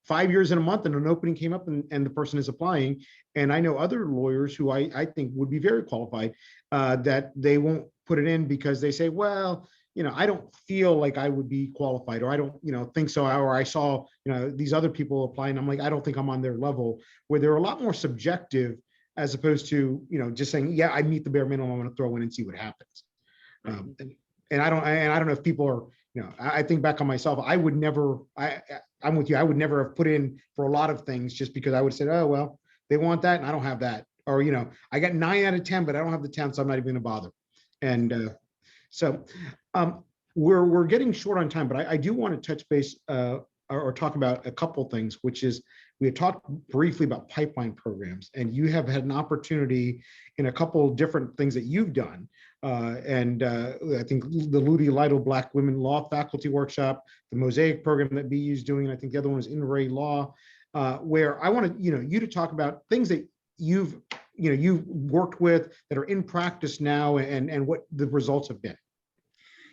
5 years in a month and an opening came up and the person is applying. And I know other lawyers who I think would be very qualified that they won't put it in because they say, well, you know, I don't feel like I would be qualified, or I don't, you know, think so. Or I saw, you know, these other people applying. I'm like, I don't think I'm on their level, where they're a lot more subjective as opposed to, you know, just saying, yeah, I meet the bare minimum. I'm going to throw in and see what happens. And I don't know if people are, you know, I think back on myself, I would never, I'm with you. I would never have put in for a lot of things just because I would have said, oh, well, they want that and I don't have that. Or, you know, I got 9 out of 10, but I don't have the 10, so I'm not even going to bother. And so we're getting short on time, but I do want to touch base or talk about a couple things, which is we had talked briefly about pipeline programs, and you have had an opportunity in a couple different things that you've done. I think the Ludi Lytle Black Women Law Faculty Workshop, the Mosaic program that BU is doing, and I think the other one is In Re Law, where I wanted you to talk about things that you've worked with that are in practice now and what the results have been.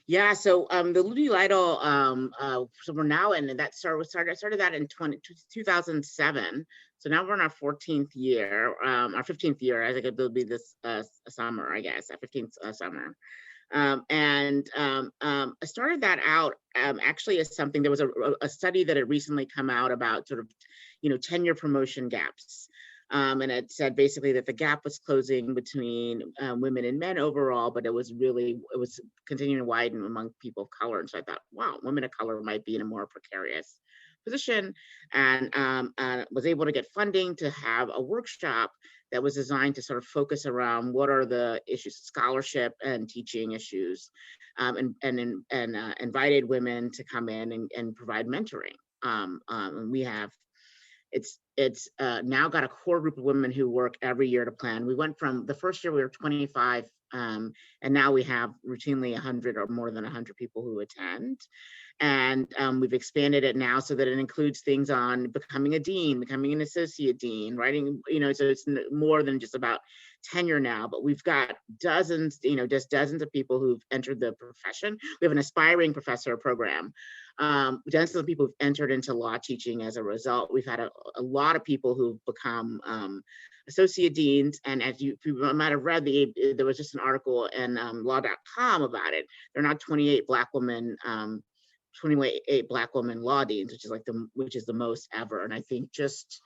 Yeah, so the Ludi Lytle, so we're now in that I started that in 2007. So now we're in our 14th year, our 15th year. I think it'll be this summer, I guess, our 15th summer. I started that out actually as something, there was a study that had recently come out about sort of, you know, tenure promotion gaps. And it said basically that the gap was closing between women and men overall, but it was continuing to widen among people of color. And so I thought, wow, women of color might be in a more precarious position, and was able to get funding to have a workshop that was designed to sort of focus around what are the issues, scholarship and teaching issues, and invited women to come in and provide mentoring. And we have, it's now got a core group of women who work every year to plan. We went from the first year we were 25, and now we have routinely 100 or more than 100 people who attend. And we've expanded it now so that it includes things on becoming a dean, becoming an associate dean, writing, you know, so it's more than just about tenure now, but we've got dozens, you know, just dozens of people who've entered the profession. We have an aspiring professor program. Dozens of people who've entered into law teaching as a result. We've had a lot of people who've become associate deans, and as you might have read, there was just an article in law.com about it. There are now 28 Black women 28 Black women law deans, which is the most ever. And I think just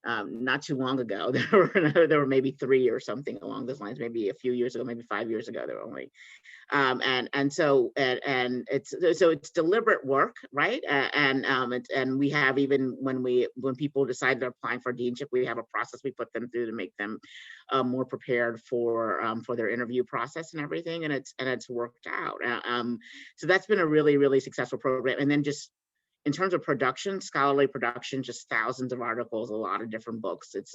not too long ago, there were maybe 3 or something along those lines. Maybe a few years ago, maybe 5 years ago, there were only. So it's deliberate work, right? And we have, even when people decide they're applying for deanship, we have a process we put them through to make them more prepared for their interview process and everything. And it's worked out. So that's been a really, really successful program. And then just in terms of production, scholarly production, just thousands of articles, a lot of different books. It's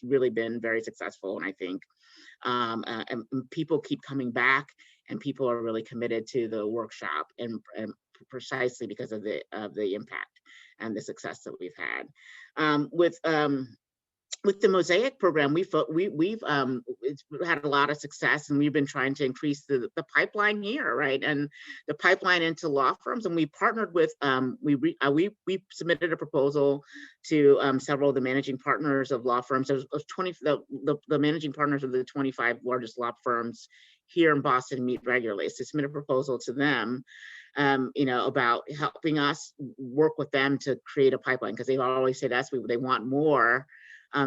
really been very successful. And I think and people keep coming back, and people are really committed to the workshop, and precisely because of the impact and the success that we've had. With the Mosaic program, we've had a lot of success, and we've been trying to increase the pipeline here, right? And the pipeline into law firms. And we partnered with, we submitted a proposal to several of the managing partners of law firms. There's 20, the managing partners of the 25 largest law firms here in Boston meet regularly. So submit a proposal to them, about helping us work with them to create a pipeline, because they've always said to us, they want more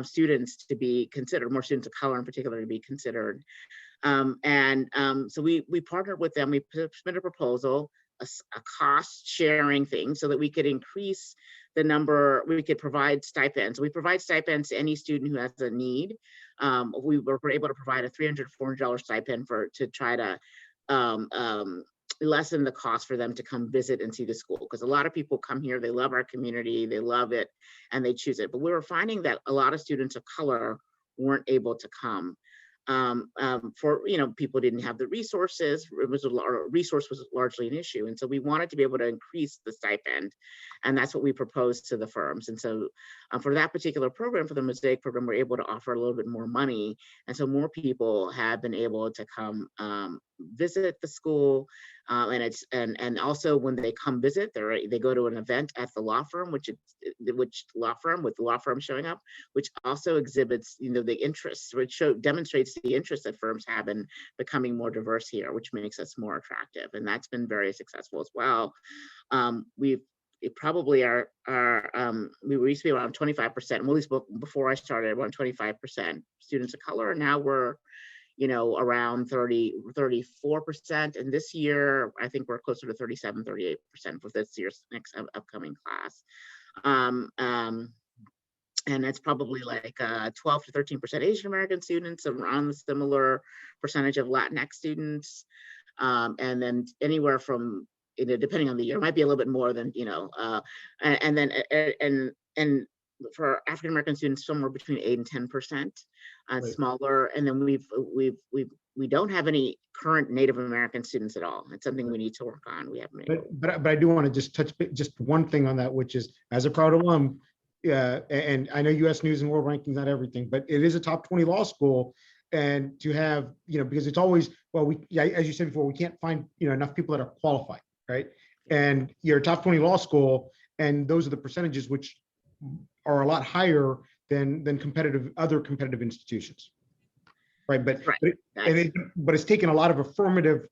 students to be considered, more students of color in particular to be considered. So we partnered with them. We submitted a proposal, a cost sharing thing, so that we could increase the number, we could provide stipends. We provide stipends to any student who has a need. We were able to provide a $300, $400 stipend to try to lessen the cost for them to come visit and see the school, because a lot of people come here, they love our community, they love it, and they choose it. But we were finding that a lot of students of color weren't able to come. for, people didn't have the resources. Resource was largely an issue. And so we wanted to be able to increase the stipend. And that's what we proposed to the firms. And so for that particular program, for the Mosaic program, we're able to offer a little bit more money. And so more people have been able to come visit the school. And also when they come visit, they go to an event at the law firm, with the law firm showing up, which also exhibits, the interest, which demonstrates the interest that firms have in becoming more diverse here, which makes us more attractive. And that's been very successful as well. We used to be around 25%, well, at least before I started, around 25% students of color. And now we're, around 34%. And this year, I think we're closer to 37, 38% for this year's next upcoming class. And it's probably like 12 to 13% Asian American students, around the similar percentage of Latinx students. And then anywhere from, depending on the year, it might be a little bit more than, and for African American students, somewhere between 8 and 10%, Right. smaller. And then we don't have any current Native American students at all. It's something we need to work on. We haven't. But I do want to just touch just one thing on that, which is, as a proud alum, and I know U.S. News and World Rankings, not everything, but it is a top 20 law school. And to have, because it's always, well, as you said before, we can't find, enough people that are qualified, right? And you're a top 20 law school, and those are the percentages which are a lot higher than other competitive institutions, right? But it's taken a lot of affirmative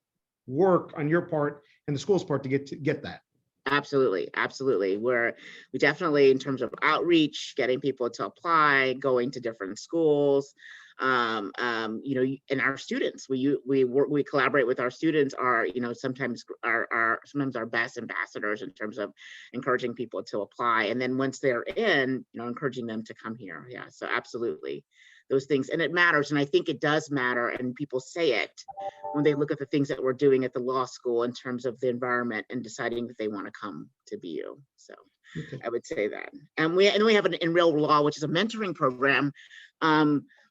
work on your part and the school's part to get that. Absolutely. We definitely, in terms of outreach, getting people to apply, going to different schools, and our students, we collaborate with our students, sometimes our best ambassadors in terms of encouraging people to apply. And then once they're in, encouraging them to come here. Yeah, so absolutely. Those things, and it matters. And I think it does matter, and people say it when they look at the things that we're doing at the law school in terms of the environment and deciding that they want to come to BU. So okay. I would say that. And we have an In Real Law, which is a mentoring program,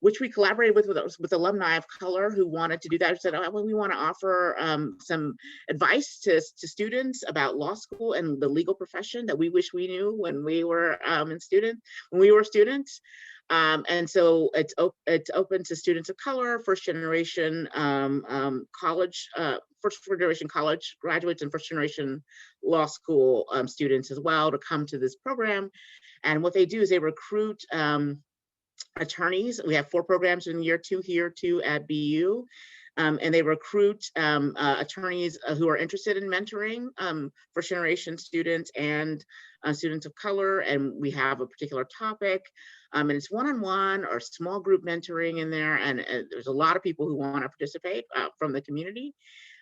which we collaborated with alumni of color who wanted to do that. We said, oh, well, we want to offer some advice to students about law school and the legal profession that we wish we knew when we were students. And so it's open to students of color, first generation college graduates, and first generation law school students as well, to come to this program. And what they do is they recruit attorneys. We have 4 programs in year 2 here, 2 at BU. And they recruit attorneys who are interested in mentoring first generation students and students of color. And we have a particular topic. And it's one-on-one or small group mentoring in there. And there's a lot of people who want to participate from the community.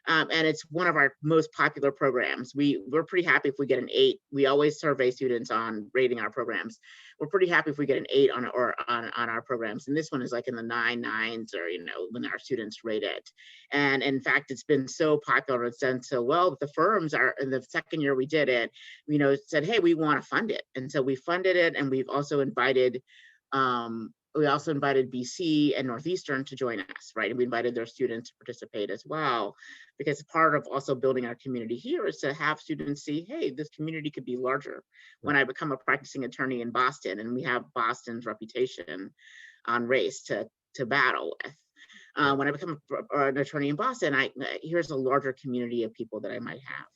And it's one of our most popular programs. We're pretty happy if we get an 8. We always survey students on rating our programs. We're pretty happy if we get an 8 on our programs. And this one is like in the 9s, or when our students rate it. And in fact, it's been so popular, it's done so well that the firms are, in the second year we did it, said, hey, we want to fund it. And so we funded it, and we've also invited BC and Northeastern to join us, right? And we invited their students to participate as well, because part of also building our community here is to have students see, hey, this community could be larger. When I become a practicing attorney in Boston, and we have Boston's reputation on race to battle with. When I become an attorney in Boston, here's a larger community of people that I might have.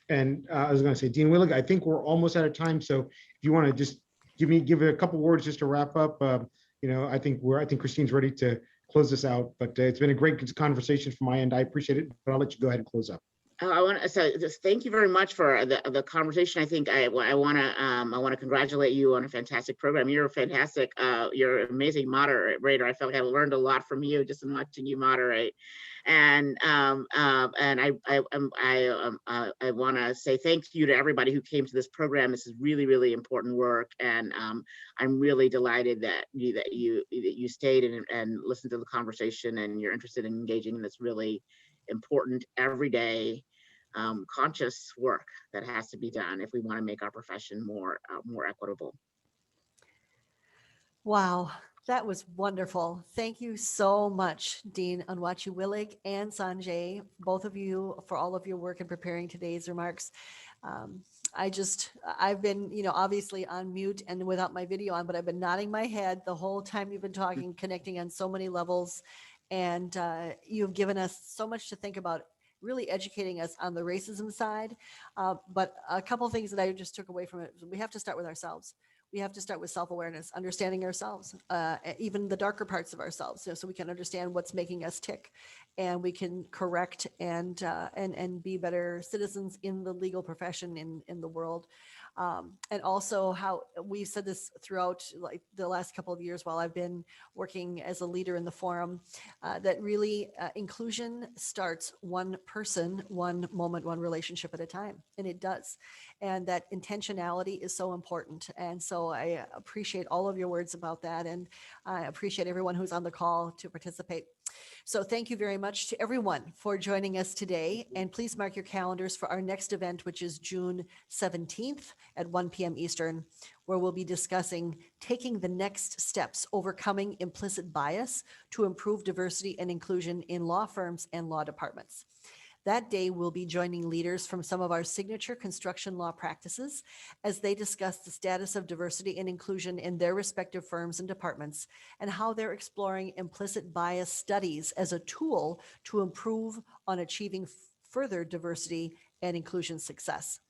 And I was going to say, Dean Willig, I think we're almost out of time. So if you want to just give it a couple words just to wrap up. I think Kristine's ready to close this out, but it's been a great conversation from my end. I appreciate it, but I'll let you go ahead and close up. I want to say just thank you very much for the conversation. I think I want to congratulate you on a fantastic program. You're fantastic. You're an amazing moderator. I felt like I learned a lot from you just in watching you moderate. And I want to say thank you to everybody who came to this program. This is really, really important work, and I'm really delighted that you stayed and listened to the conversation, and you're interested in engaging in this really important, everyday, conscious work that has to be done if we want to make our profession more equitable. Wow. That was wonderful. Thank you so much, Dean Onwuachi-Willig and Sanjay, both of you, for all of your work in preparing today's remarks. Um, I've been, obviously on mute and without my video on, but I've been nodding my head the whole time you've been talking, connecting on so many levels. And you've given us so much to think about, really educating us on the racism side. But a couple things that I just took away from it, we have to start with ourselves. We have to start with self-awareness, understanding ourselves, even the darker parts of ourselves, so we can understand what's making us tick, and we can correct and be better citizens in the legal profession, in the world. And also, how we've said this throughout, like, the last couple of years while I've been working as a leader in the forum, that really inclusion starts one person, one moment, one relationship at a time, and it does. And that intentionality is so important. And so I appreciate all of your words about that, and I appreciate everyone who's on the call to participate. So thank you very much to everyone for joining us today. And please mark your calendars for our next event, which is June 17th at 1 p.m. Eastern, where we'll be discussing taking the next steps, overcoming implicit bias to improve diversity and inclusion in law firms and law departments. That day, we'll be joining leaders from some of our signature construction law practices as they discuss the status of diversity and inclusion in their respective firms and departments, and how they're exploring implicit bias studies as a tool to improve on achieving further diversity and inclusion success.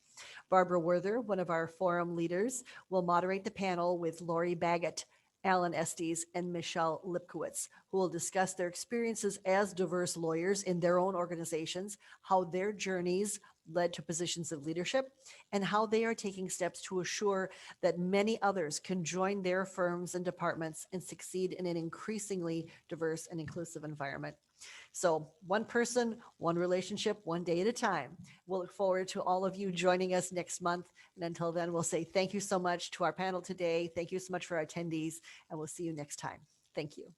Barbara Werther, one of our forum leaders, will moderate the panel with Lori Baggett, Alan Estes, and Michelle Lipkowitz, who will discuss their experiences as diverse lawyers in their own organizations, how their journeys led to positions of leadership, and how they are taking steps to assure that many others can join their firms and departments and succeed in an increasingly diverse and inclusive environment. So one person, one relationship, one day at a time. We'll look forward to all of you joining us next month. And until then, we'll say thank you so much to our panel today. Thank you so much for our attendees, and we'll see you next time. Thank you.